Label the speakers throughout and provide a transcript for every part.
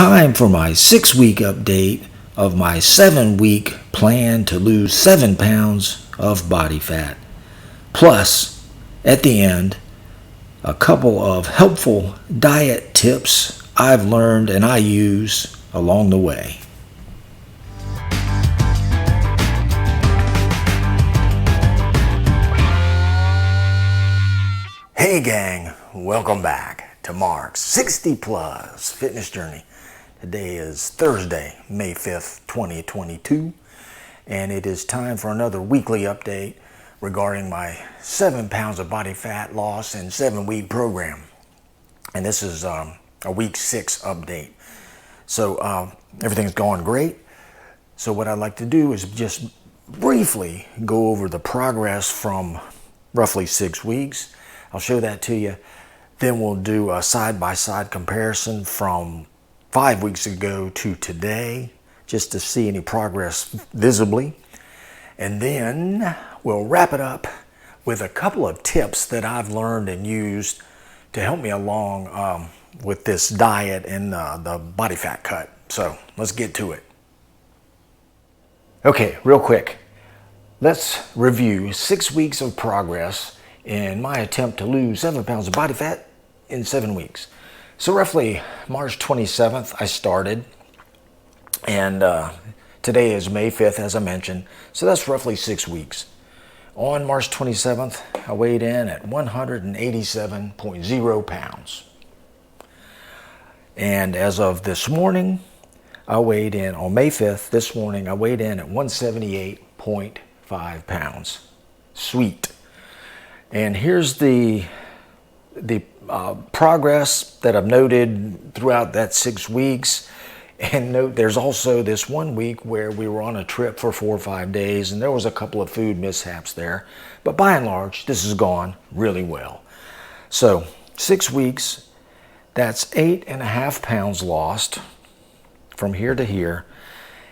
Speaker 1: time for my 6-week update of my 7-week plan to lose 7 pounds of body fat. Plus, at the end, a couple of helpful diet tips I've learned and I use along the way. Hey gang, welcome back to Mark's 60 Plus Fitness Journey. Today is Thursday, May 5th, 2022, and it is time for another weekly update regarding my 7 pounds of body fat loss and 7-week program. And this is a week 6 update. So everything's going great. So what I'd like to do is just briefly go over the progress from roughly 6 weeks. I'll show that to you. Then we'll do a side-by-side comparison from 5 weeks ago to today, just to see any progress visibly. And then we'll wrap it up with a couple of tips that I've learned and used to help me along with this diet and the body fat cut. So let's get to it. Okay, real quick. Let's review 6 weeks of progress in my attempt to lose 7 pounds of body fat in 7 weeks. So roughly March 27th, I started, and today is May 5th, as I mentioned, so that's roughly 6 weeks. On March 27th, I weighed in at 187.0 pounds. And as of this morning, I weighed in, on May 5th, this morning, I weighed in at 178.5 pounds. Sweet. And here's the progress that I've noted throughout that 6 weeks. And note there's also this 1 week where we were on a trip for 4 or 5 days, and there was a couple of food mishaps there. But by and large, this has gone really well. So 6 weeks, that's 8.5 pounds lost from here to here.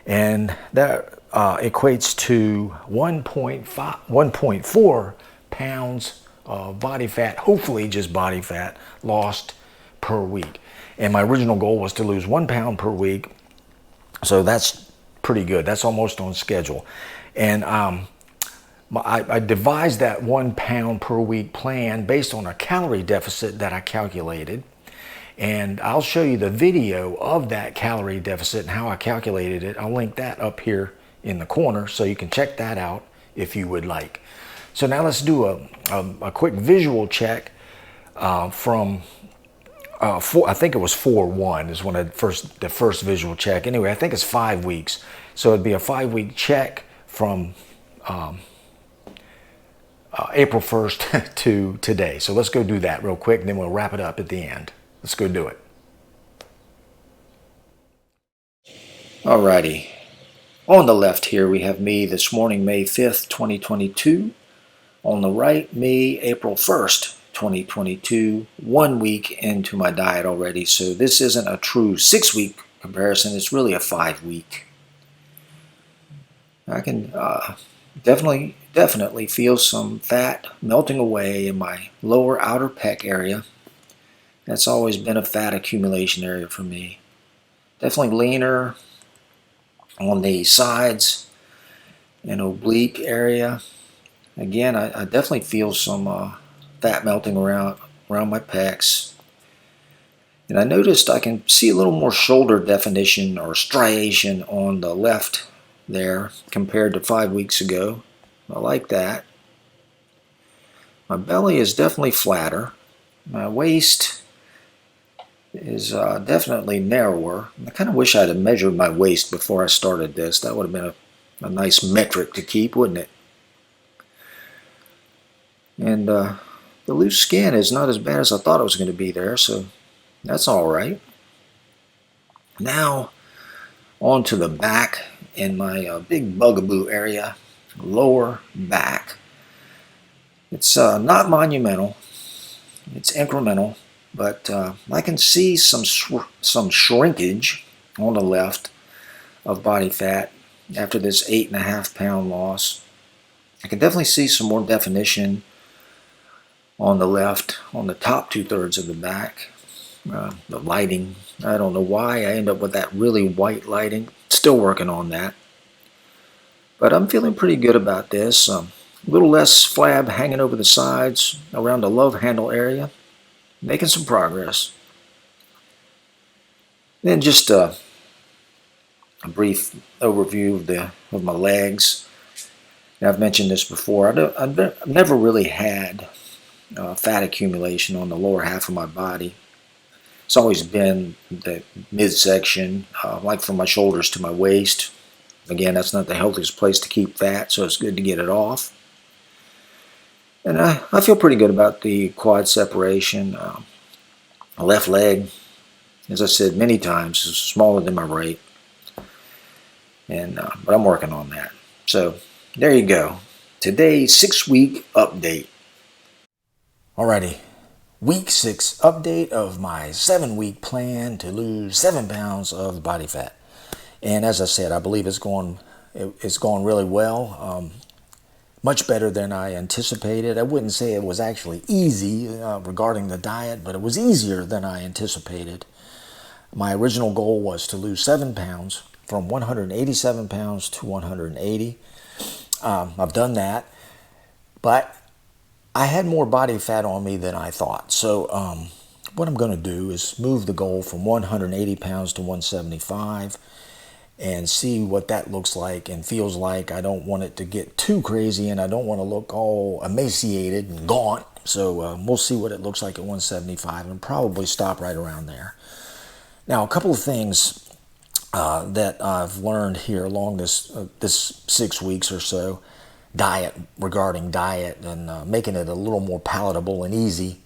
Speaker 1: And that equates to 1.4 pounds of body fat, hopefully just body fat, lost per week. And my original goal was to lose 1 pound per week, so that's pretty good. That's almost on schedule. And I devised that 1 pound per week plan based on a calorie deficit that I calculated. And I'll show you the video of that calorie deficit and how I calculated it. I'll link that up here in the corner so you can check that out if you would like. So now let's do a quick visual check from I think it was 4-1 is when the first visual check. Anyway, I think it's 5 weeks. So it'd be a 5-week check from April 1st to today. So let's go do that real quick, and then we'll wrap it up at the end. Let's go do it. Alrighty. On the left here, we have me this morning, May 5th, 2022. On the right, me, April 1st, 2022, 1 week into my diet already. So this isn't a true 6-week comparison. It's really a 5-week. I can definitely feel some fat melting away in my lower outer pec area. That's always been a fat accumulation area for me. Definitely leaner on the sides and oblique area. Again, I definitely feel some fat melting around my pecs. And I noticed I can see a little more shoulder definition or striation on the left there compared to 5 weeks ago. I like that. My belly is definitely flatter. My waist is definitely narrower. I kind of wish I'd have measured my waist before I started this. That would have been a nice metric to keep, wouldn't it? And the loose skin is not as bad as I thought it was going to be there, so that's all right. Now, on to the back in my big bugaboo area, lower back. It's not monumental. It's incremental, but I can see some shrinkage on the left of body fat after this 8.5 pound loss. I can definitely see some more definition on the left, on the top 2/3 of the back. The lighting, I don't know why I end up with that really white lighting. Still working on that. But I'm feeling pretty good about this. A little less flab hanging over the sides around the love handle area. Making some progress. Then just a brief overview of my legs. Now, I've mentioned this before. I've never really had fat accumulation on the lower half of my body. It's always been the midsection, like from my shoulders to my waist. Again, that's not the healthiest place to keep fat, so it's good to get it off. And I feel pretty good about the quad separation. My left leg, as I said many times, is smaller than my right. But I'm working on that. So there you go. Today's 6-week update. Alrighty. Week 6 update of my 7-week plan to lose 7 pounds of body fat. And as I said, I believe it's going really well. Much better than I anticipated. I wouldn't say it was actually easy regarding the diet, but it was easier than I anticipated. My original goal was to lose 7 pounds from 187 pounds to 180. I've done that, but I had more body fat on me than I thought. So what I'm going to do is move the goal from 180 pounds to 175 and see what that looks like and feels like. I don't want it to get too crazy, and I don't want to look all emaciated and gaunt. So we'll see what it looks like at 175 and probably stop right around there. Now, a couple of things that I've learned here along this 6 weeks or so, regarding diet and making it a little more palatable and easy.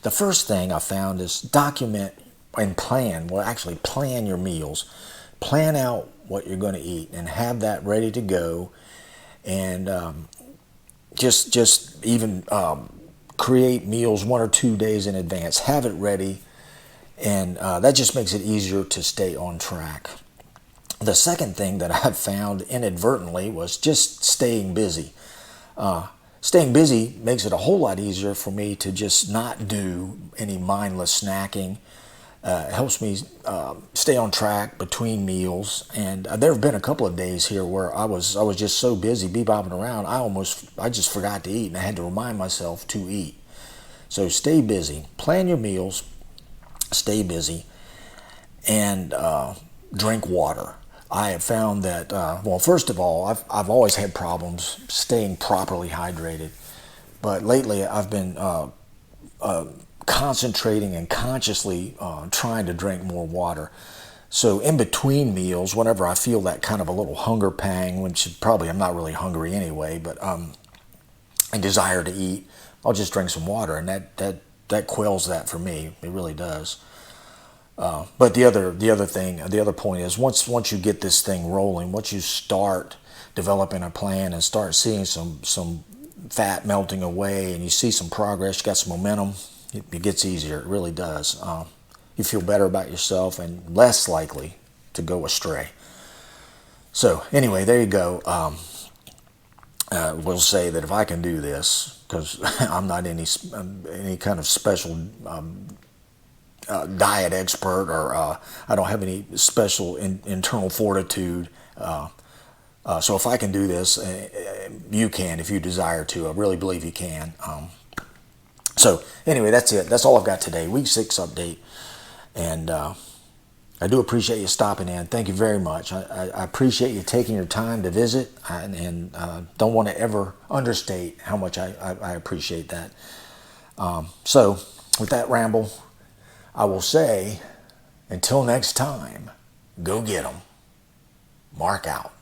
Speaker 1: The first thing I found is document and plan. Well, actually plan your meals. Plan out what you're going to eat and have that ready to go. And just even create meals 1 or 2 days in advance. Have it ready. And that just makes it easier to stay on track. The second thing that I've found inadvertently was just staying busy. Staying busy makes it a whole lot easier for me to just not do any mindless snacking. It helps me stay on track between meals. And there have been a couple of days here where I was just so busy bebopping around, I just forgot to eat, and I had to remind myself to eat. So stay busy. Plan your meals. Stay busy. And drink water. I have found that, well, first of all, I've always had problems staying properly hydrated. But lately I've been concentrating and consciously trying to drink more water. So in between meals, whenever I feel that kind of a little hunger pang, which probably I'm not really hungry anyway, but and desire to eat, I'll just drink some water, and that quells that for me. It really does. But the other point is once you get this thing rolling, once you start developing a plan and start seeing some fat melting away, and you see some progress, you got some momentum, it gets easier. It really does. You feel better about yourself and less likely to go astray. So anyway, there you go. We'll say that if I can do this, because I'm not any kind of special diet expert, or I don't have any special internal fortitude. So if I can do this, you can if you desire to. I really believe you can. So anyway, that's it. That's all I've got today. Week 6 update. And I do appreciate you stopping in. Thank you very much. I appreciate you taking your time to visit, and don't want to ever understate how much I appreciate that. So with that ramble, I will say, until next time, go get 'em. Mark out.